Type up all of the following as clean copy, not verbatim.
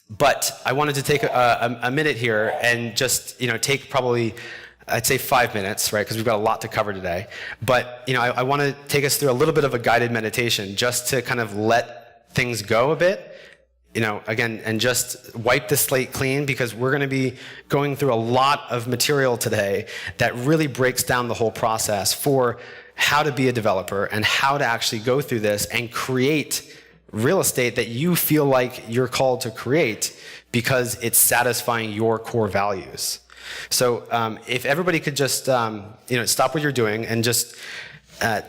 But I wanted to take a minute here and just, take probably, I'd say 5 minutes, right? Because we've got a lot to cover today. But, I want to take us through a little bit of a guided meditation just to kind of let things go a bit, again, and just wipe the slate clean, because we're going to be going through a lot of material today that really breaks down the whole process for how to be a developer and how to actually go through this and create real estate that you feel like you're called to create because it's satisfying your core values. So if everybody could just stop what you're doing and just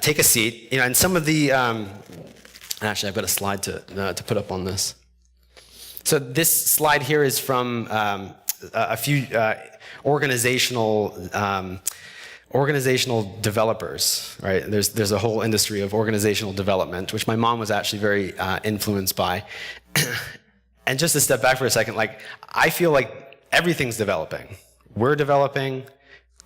take a seat, and some of the actually I've got a slide to put up on this. So this slide here is from a few organizational developers, right? There's a whole industry of organizational development, which my mom was actually very influenced by. And just to step back for a second, I feel like everything's developing. We're developing,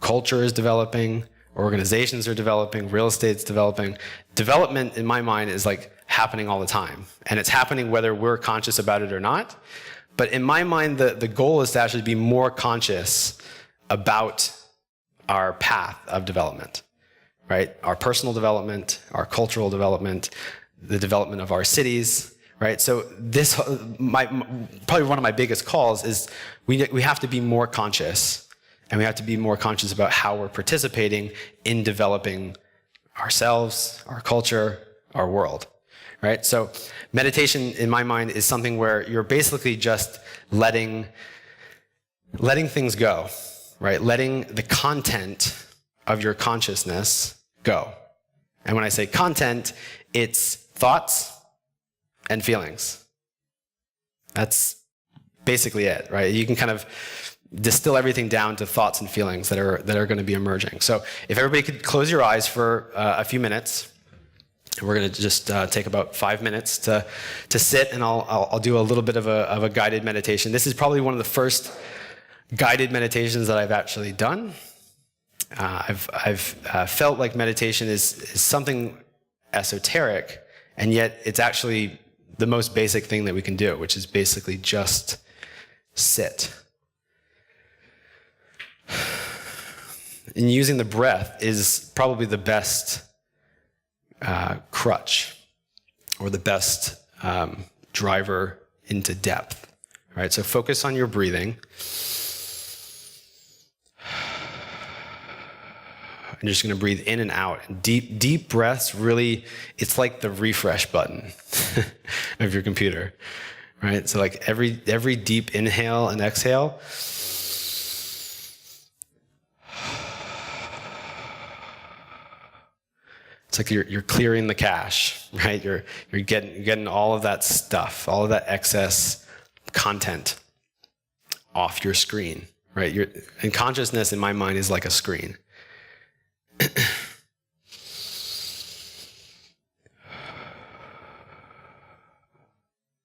culture is developing, organizations are developing, real estate's developing. Development, in my mind, is happening all the time. And it's happening whether we're conscious about it or not. But in my mind, the goal is to actually be more conscious about our path of development, right? Our personal development, our cultural development, the development of our cities, right? So this, probably one of my biggest calls is we have to be more conscious, and we have to be more conscious about how we're participating in developing ourselves, our culture, our world, right? So meditation, in my mind, is something where you're basically just letting things go, right? Letting the content of your consciousness go. And when I say content, it's thoughts and feelings. That's basically it, right? You can kind of distill everything down to thoughts and feelings that are going to be emerging. So if everybody could close your eyes for a few minutes, we're going to just take about 5 minutes to sit, and I'll do a little bit of a guided meditation. This is probably one of the first guided meditations that I've actually done. I've felt like meditation is something esoteric, and yet it's actually the most basic thing that we can do, which is basically just sit. And using the breath is probably the best crutch, or the best driver into depth, right? So focus on your breathing. And you're just going to breathe in and out. And deep breaths, really, it's like the refresh button of your computer, right? So every deep inhale and exhale, it's like you're clearing the cache, right? You're getting all of that stuff, all of that excess content off your screen, right? And consciousness, in my mind, is like a screen.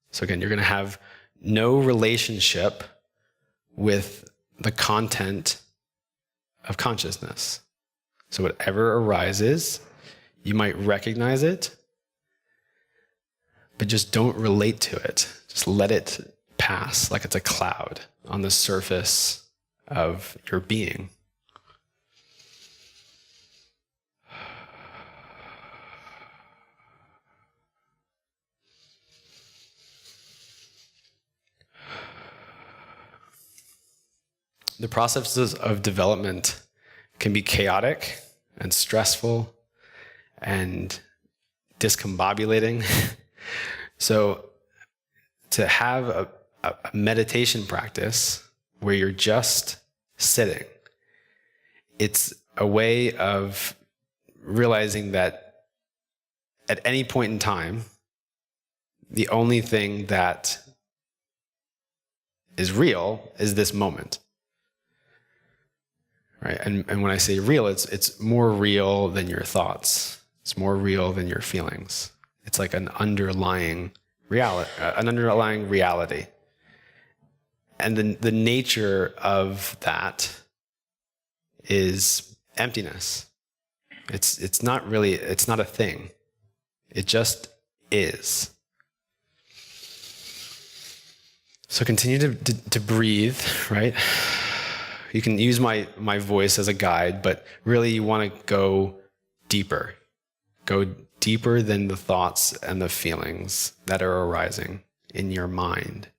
So again, you're going to have no relationship with the content of consciousness. So whatever arises, you might recognize it, but just don't relate to it. Just let it pass like it's a cloud on the surface of your being. The processes of development can be chaotic and stressful and discombobulating. So to have a meditation practice where you're just sitting, it's a way of realizing that at any point in time, the only thing that is real is this moment. Right? And when I say real, it's more real than your thoughts. It's more real than your feelings. It's like an underlying reality. And the nature of that is emptiness. It's not a thing. It just is. So continue to breathe, right? You can use my voice as a guide, but really you want to go deeper. Go deeper than the thoughts and the feelings that are arising in your mind.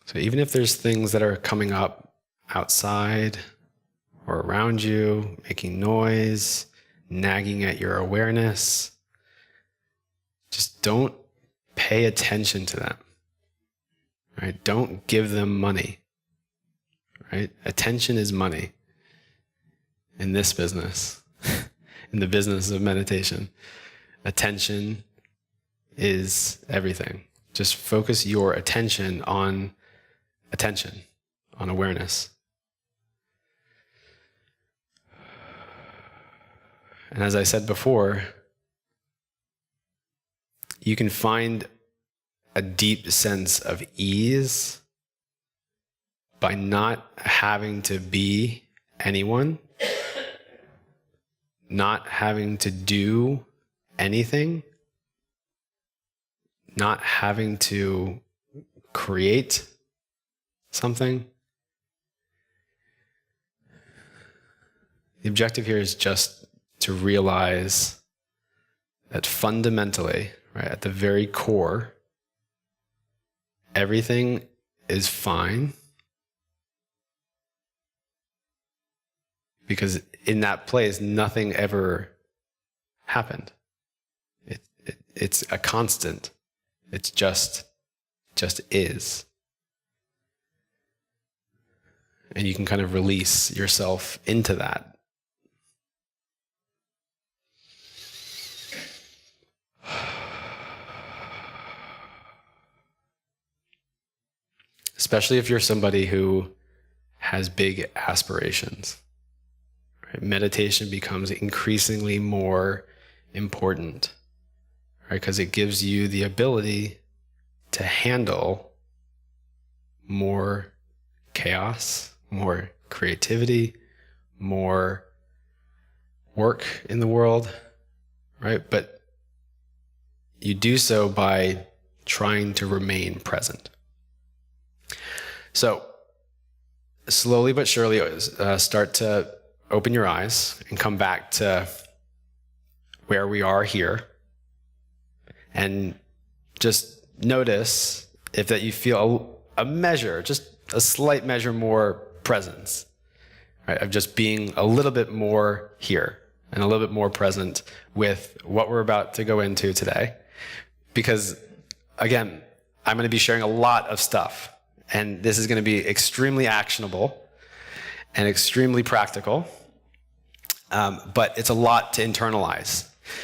So even if there's things that are coming up outside or around you, making noise, nagging at your awareness, just don't pay attention to them, right? Don't give them money, right? Attention is money in this business, in the business of meditation. Attention is everything. Just focus your attention, on awareness. And as I said before, you can find a deep sense of ease by not having to be anyone, not having to do anything, not having to create something. The objective here is just to realize that fundamentally, right, at the very core, everything is fine, because in that place, nothing ever happened. It's a constant. It's just is. And you can kind of release yourself into that. Especially if you're somebody who has big aspirations. Right? Meditation becomes increasingly more important, right? Because it gives you the ability to handle more chaos, more creativity, more work in the world, right? But you do so by trying to remain present. So slowly but surely start to open your eyes and come back to where we are here. And just notice if that you feel a measure, just a slight measure more presence, right? Of just being a little bit more here and a little bit more present with what we're about to go into today. Because again, I'm going to be sharing a lot of stuff, and this is going to be extremely actionable and extremely practical, but it's a lot to internalize.